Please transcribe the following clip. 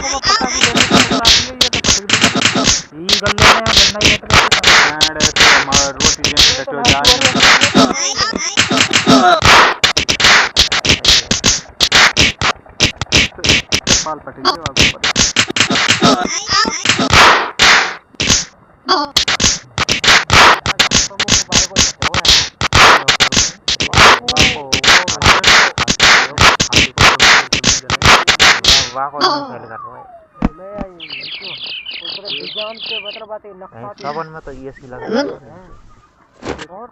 को पता भी लेने की बात नहीं है, ये तो पटक दी ये गल्ले में गन्ना ही है तो हमारा रोटी देने तो जा पाल पटक दे आगे पर सावन में तो ये सी लगा और